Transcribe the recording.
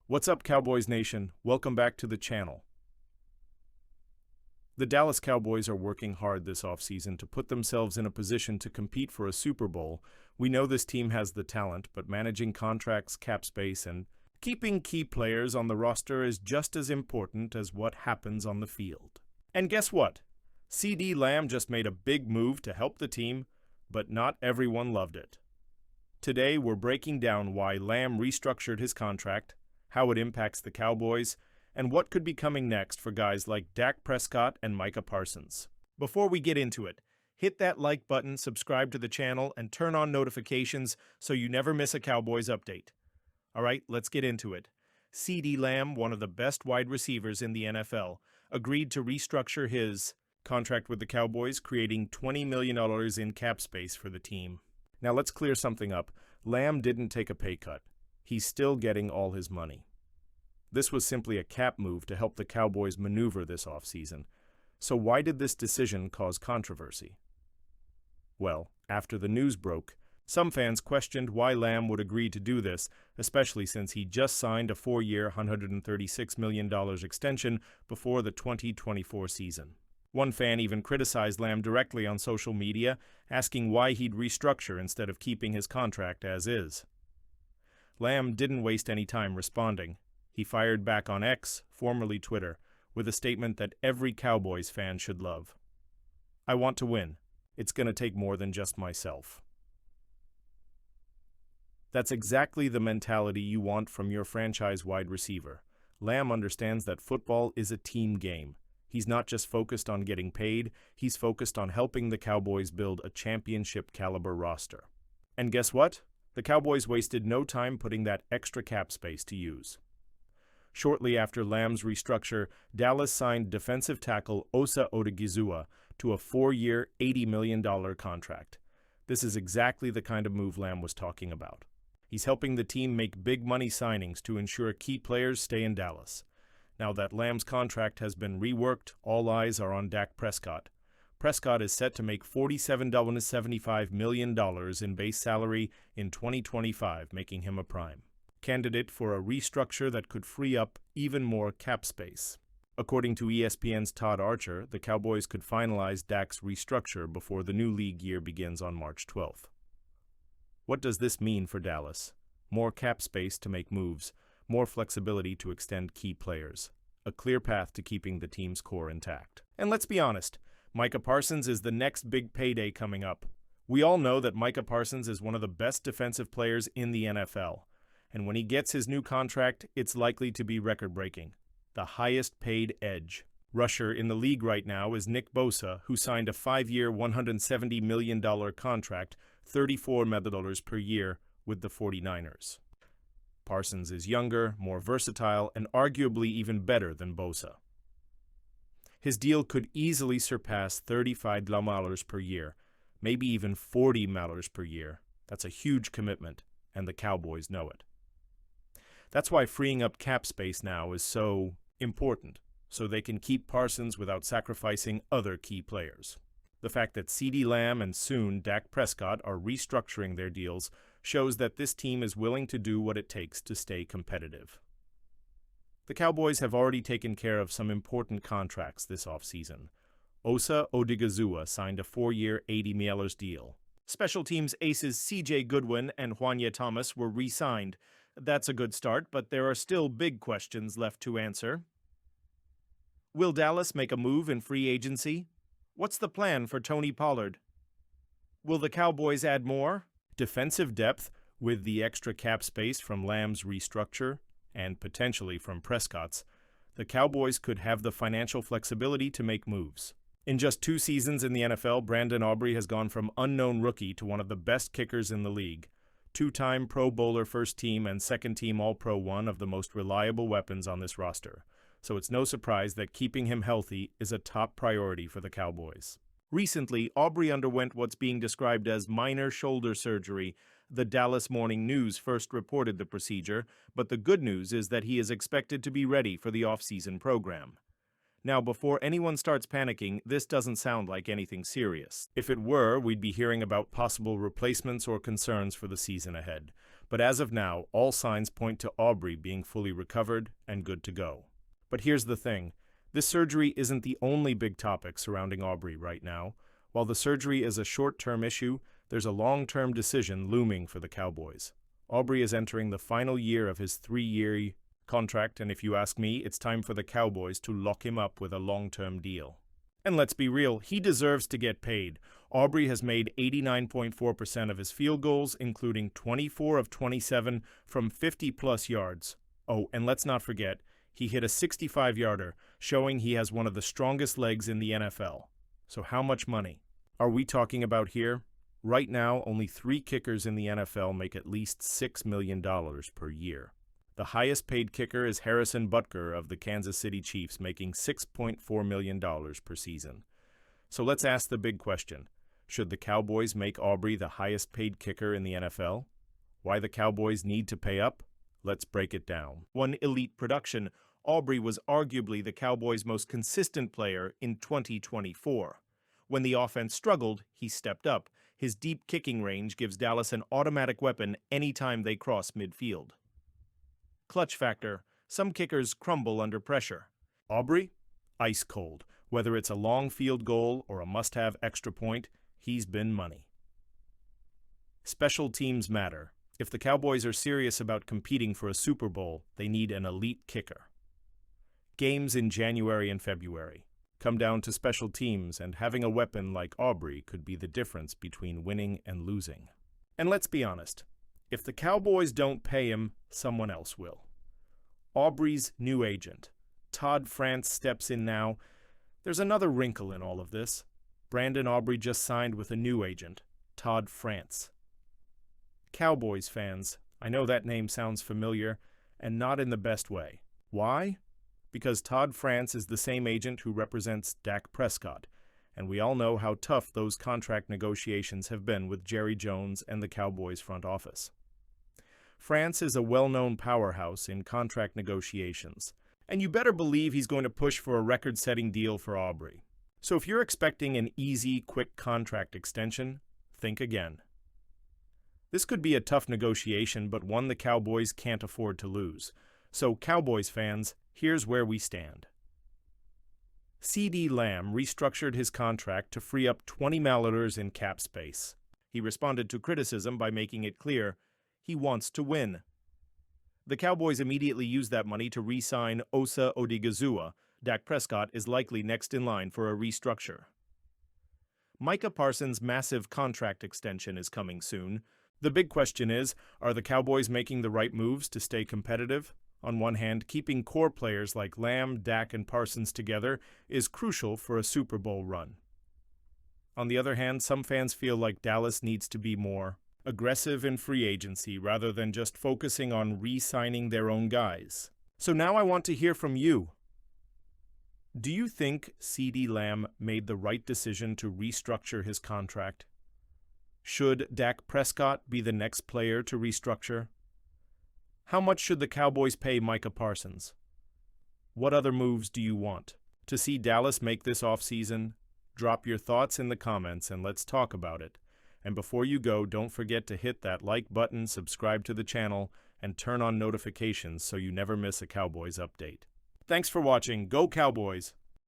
What's up, Cowboys Nation? Welcome back to the channel. The Dallas Cowboys are working hard this offseason to put themselves in a position to compete for a Super Bowl. We know this team has the talent, but managing contracts, cap space, and keeping key players on the roster is just as important as what happens on the field. And guess what? CeeDee Lamb just made a big move to help the team, but not everyone loved it. Today, we're breaking down why Lamb restructured his contract, how it impacts the Cowboys, and what could be coming next for guys like Dak Prescott and Micah Parsons. Before we get into it, hit that like button, subscribe to the channel, and turn on notifications so you never miss a Cowboys update. All right, let's get into it. CeeDee Lamb, one of the best wide receivers in the NFL, agreed to restructure his contract with the Cowboys, creating $20 million in cap space for the team. Now let's clear something up. Lamb didn't take a pay cut. He's still getting all his money. This was simply a cap move to help the Cowboys maneuver this offseason. So why did this decision cause controversy? Well, after the news broke, some fans questioned why Lamb would agree to do this, especially since he just signed a 4-year, $136 million extension before the 2024 season. One fan even criticized Lamb directly on social media, asking why he'd restructure instead of keeping his contract as is. Lamb didn't waste any time responding. He fired back on X, formerly Twitter, with a statement that every Cowboys fan should love. "I want to win. It's going to take more than just myself." That's exactly the mentality you want from your franchise wide receiver. Lamb understands that football is a team game. He's not just focused on getting paid, he's focused on helping the Cowboys build a championship-caliber roster. And guess what? The Cowboys wasted no time putting that extra cap space to use. Shortly after Lamb's restructure, Dallas signed defensive tackle Osa Odigizua to a 4-year, $80 million contract. This is exactly the kind of move Lamb was talking about. He's helping the team make big money signings to ensure key players stay in Dallas. Now that Lamb's contract has been reworked, all eyes are on Dak Prescott. Prescott is set to make $47.75 million in base salary in 2025, making him a prime candidate for a restructure that could free up even more cap space. According to ESPN's Todd Archer, the Cowboys could finalize Dak's restructure before the new league year begins on March 12th. What does this mean for Dallas? More cap space to make moves, more flexibility to extend key players, a clear path to keeping the team's core intact. And let's be honest, Micah Parsons is the next big payday coming up. We all know that Micah Parsons is one of the best defensive players in the NFL. And when he gets his new contract, it's likely to be record-breaking. The highest-paid edge rusher in the league right now is Nick Bosa, who signed a 5-year, $170 million contract, $34 million per year, with the 49ers. Parsons is younger, more versatile, and arguably even better than Bosa. His deal could easily surpass $35 million per year, maybe even $40 million per year. That's a huge commitment, and the Cowboys know it. That's why freeing up cap space now is so important, so they can keep Parsons without sacrificing other key players. The fact that CeeDee Lamb and soon Dak Prescott are restructuring their deals shows that this team is willing to do what it takes to stay competitive. The Cowboys have already taken care of some important contracts this offseason. Osa Odigizua signed a 4-year, $80 million deal. Special teams aces C.J. Goodwin and Juanya Thomas were re-signed. That's a good start, but there are still big questions left to answer. Will Dallas make a move in free agency? What's the plan for Tony Pollard? Will the Cowboys add more defensive depth with the extra cap space from Lamb's restructure and potentially from Prescott's? The Cowboys could have the financial flexibility to make moves. In just 2 seasons in the NFL, Brandon Aubrey has gone from unknown rookie to one of the best kickers in the league. 2-time Pro Bowler first team and second team All-Pro, one of the most reliable weapons on this roster. So it's no surprise that keeping him healthy is a top priority for the Cowboys. Recently, Aubrey underwent what's being described as minor shoulder surgery. The Dallas Morning News first reported the procedure, but the good news is that he is expected to be ready for the offseason program. Now, before anyone starts panicking, this doesn't sound like anything serious. If it were, we'd be hearing about possible replacements or concerns for the season ahead. But as of now, all signs point to Aubrey being fully recovered and good to go. But here's the thing. This surgery isn't the only big topic surrounding Aubrey right now. While the surgery is a short-term issue, there's a long-term decision looming for the Cowboys. Aubrey is entering the final year of his 3-year contract, and if you ask me, it's time for the Cowboys to lock him up with a long-term deal. And let's be real, he deserves to get paid. Aubrey has made 89.4% of his field goals, including 24 of 27 from 50-plus yards. Oh, and let's not forget, he hit a 65-yarder, showing he has one of the strongest legs in the NFL. So how much money are we talking about here? Right now, only 3 kickers in the NFL make at least $6 million per year. The highest paid kicker is Harrison Butker of the Kansas City Chiefs, making $6.4 million per season. So let's ask the big question. Should the Cowboys make Aubrey the highest paid kicker in the NFL? Why the Cowboys need to pay up? Let's break it down. One elite production, Aubrey was arguably the Cowboys' most consistent player in 2024. When the offense struggled, he stepped up. His deep kicking range gives Dallas an automatic weapon anytime they cross midfield. Clutch factor. Some kickers crumble under pressure. Aubrey? Ice cold. Whether it's a long field goal or a must-have extra point, he's been money. Special teams matter. If the Cowboys are serious about competing for a Super Bowl, they need an elite kicker. Games in January and February come down to special teams, and having a weapon like Aubrey could be the difference between winning and losing. And let's be honest, if the Cowboys don't pay him, someone else will. Aubrey's new agent, Todd France, steps in now. There's another wrinkle in all of this. Brandon Aubrey just signed with a new agent, Todd France. Cowboys fans, I know that name sounds familiar, and not in the best way. Why? Because Todd France is the same agent who represents Dak Prescott, and we all know how tough those contract negotiations have been with Jerry Jones and the Cowboys front office. France is a well-known powerhouse in contract negotiations, and you better believe he's going to push for a record-setting deal for Aubrey. So if you're expecting an easy, quick contract extension, think again. This could be a tough negotiation, but one the Cowboys can't afford to lose. So, Cowboys fans, here's where we stand. CeeDee Lamb restructured his contract to free up $20 million in cap space. He responded to criticism by making it clear he wants to win. The Cowboys immediately used that money to re-sign Osa Odigizua. Dak Prescott is likely next in line for a restructure. Micah Parsons' massive contract extension is coming soon. The big question is, are the Cowboys making the right moves to stay competitive? On one hand, keeping core players like Lamb, Dak, and Parsons together is crucial for a Super Bowl run. On the other hand, some fans feel like Dallas needs to be more aggressive in free agency rather than just focusing on re-signing their own guys. So now I want to hear from you. Do you think CeeDee Lamb made the right decision to restructure his contract? Should Dak Prescott be the next player to restructure? How much should the Cowboys pay Micah Parsons? What other moves do you want to see Dallas make this offseason? Drop your thoughts in the comments and let's talk about it. And before you go, don't forget to hit that like button, subscribe to the channel, and turn on notifications so you never miss a Cowboys update. Thanks for watching. Go Cowboys!